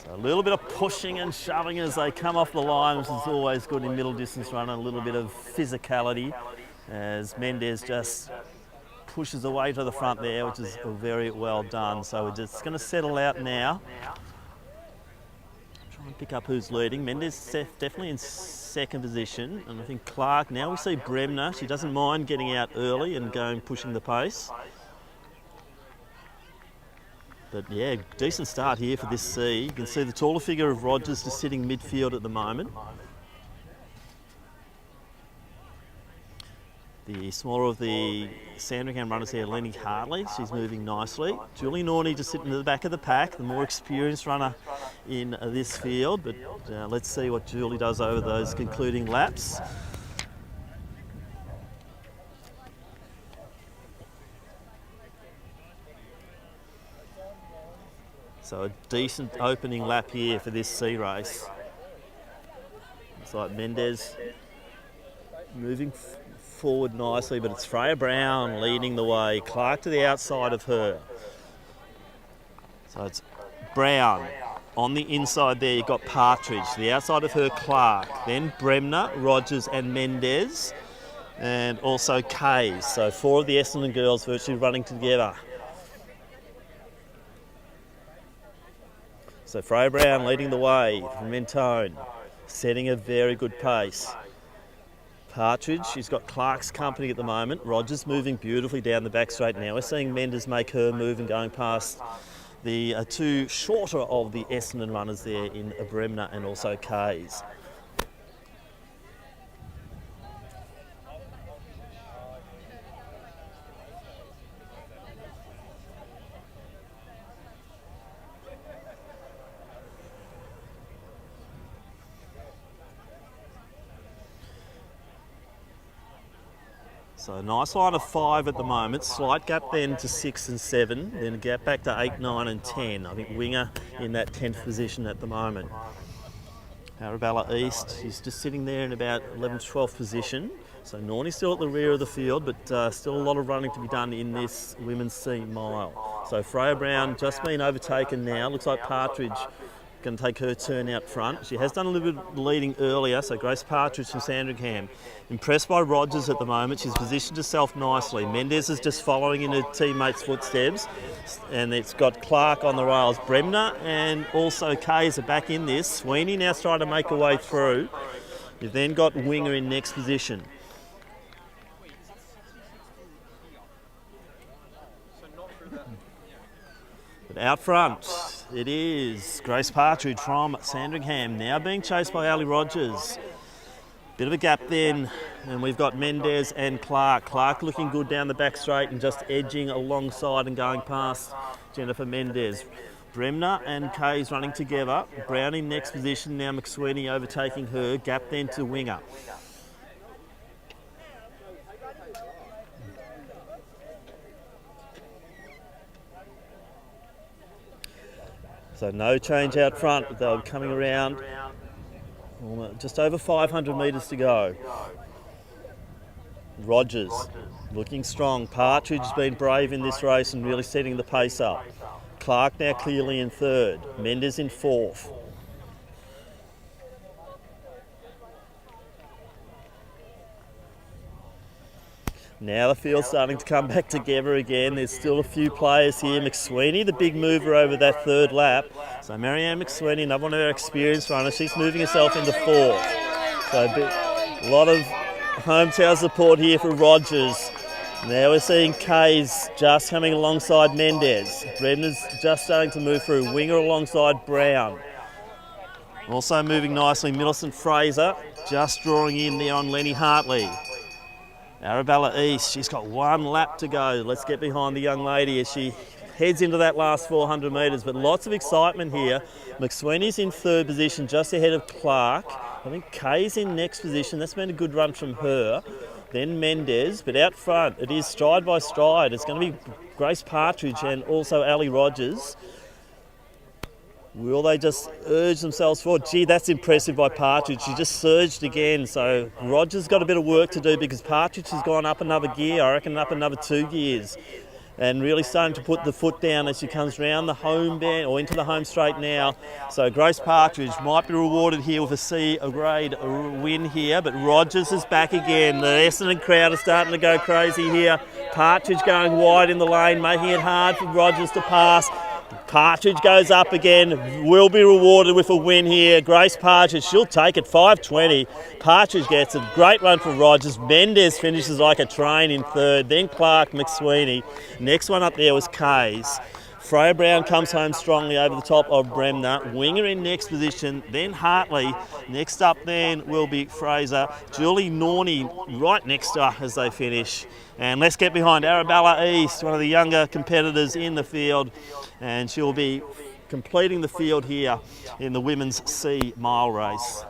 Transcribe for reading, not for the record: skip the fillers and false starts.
So a little bit of pushing and shoving as they come off the line, which is always good in middle distance running, a little bit of physicality as Mendez just pushes away to the front there, which is very well done. So we're just going to settle out now. Try and pick up who's leading. Mendez definitely in second position, and I think Clark, now we see Bremner. She doesn't mind getting out early and pushing the pace. But yeah, decent start here for this C. You can see the taller figure of Rogers just sitting midfield at the moment. The smaller of the Sandringham runners here, Lenny Hartley, she's moving nicely. Julie Norney just sitting in the back of the pack, the more experienced runner in this field. But let's see what Julie does over those concluding laps. So a decent opening lap here for this C race. It's like Mendez moving forward nicely, but it's Freya Brown leading the way. Clark to the outside of her. So it's Brown. On the inside there, you've got Partridge. To the outside of her, Clark. Then Bremner, Rogers and Mendez. And also Kays. So 4 of the Essendon girls virtually running together. So Freya Brown leading the way from Mentone, setting a very good pace. Partridge, she's got Clark's company at the moment. Rogers moving beautifully down the back straight now. We're seeing Mendez make her move and going past the 2 shorter of the Essendon runners there in Bremner and also Kays. So a nice line of 5 at the moment, slight gap then to 6 and 7, then a gap back to 8, 9 and 10. I think Winger in that 10th position at the moment. Arabella East, she's just sitting there in about 11th, 12th position. So Norney's still at the rear of the field, but still a lot of running to be done in this women's C mile. So Freya Brown just been overtaken now. Looks like Partridge going to take her turn out front. She has done a little bit of leading earlier, so Grace Partridge from Sandringham. Impressed by Rogers at the moment. She's positioned herself nicely. Mendez is just following in her teammates' footsteps, and it's got Clark on the rails. Bremner and also Kays are back in this. Sweeney now trying to make her way through. You've then got Winger in next position. But out front, it is Grace Partridge from Sandringham, now being chased by Ali Rogers. Bit of a gap then, and we've got Mendez and Clark. Clark looking good down the back straight and just edging alongside and going past Jennifer Mendez. Bremner and Kays running together. Brown in next position, now McSweeney overtaking her. Gap then to Winger. So no change out front, they're coming around. Just over 500 metres to go. Rogers looking strong. Partridge has been brave in this race and really setting the pace up. Clark now clearly in third. Mendez in fourth. Now the field's starting to come back together again. There's still a few players here. McSweeney, the big mover over that third lap. So Marianne McSweeney, another one of our experienced runners, she's moving herself into fourth. So a lot of hometown support here for Rogers. Now we're seeing Kays just coming alongside Mendez. Bremner's just starting to move through. Winger alongside Brown. Also moving nicely, Millicent Fraser just drawing in there on Lenny Hartley. Arabella East, she's got 1 lap to go. Let's get behind the young lady as she heads into that last 400 metres. But lots of excitement here. McSweeney's in third position, just ahead of Clark. I think Kay's in next position. That's been a good run from her. Then Mendez, but out front, it is stride by stride. It's going to be Grace Partridge and also Ali Rogers. Will they just urge themselves forward? Gee, that's impressive by Partridge. She just surged again. So Rogers got a bit of work to do because Partridge has gone up another gear, I reckon up another 2 gears. and really starting to put the foot down as she comes round the home bend or into the home straight now. So Grace Partridge might be rewarded here with a C grade win here, but Rogers is back again. The Essendon crowd are starting to go crazy here. Partridge going wide in the lane, making it hard for Rogers to pass. Partridge goes up again, will be rewarded with a win here. Grace Partridge, she'll take it, 5.20. Partridge gets a great run for Rogers. Mendez finishes like a train in third, then Clark, McSweeney. Next one up there was Kays. Freya Brown comes home strongly over the top of Bremner. Winger in next position, then Hartley. Next up then will be Fraser. Julie Norney right next to her as they finish. And let's get behind Arabella East, one of the younger competitors in the field. And she'll be completing the field here in the women's C mile race.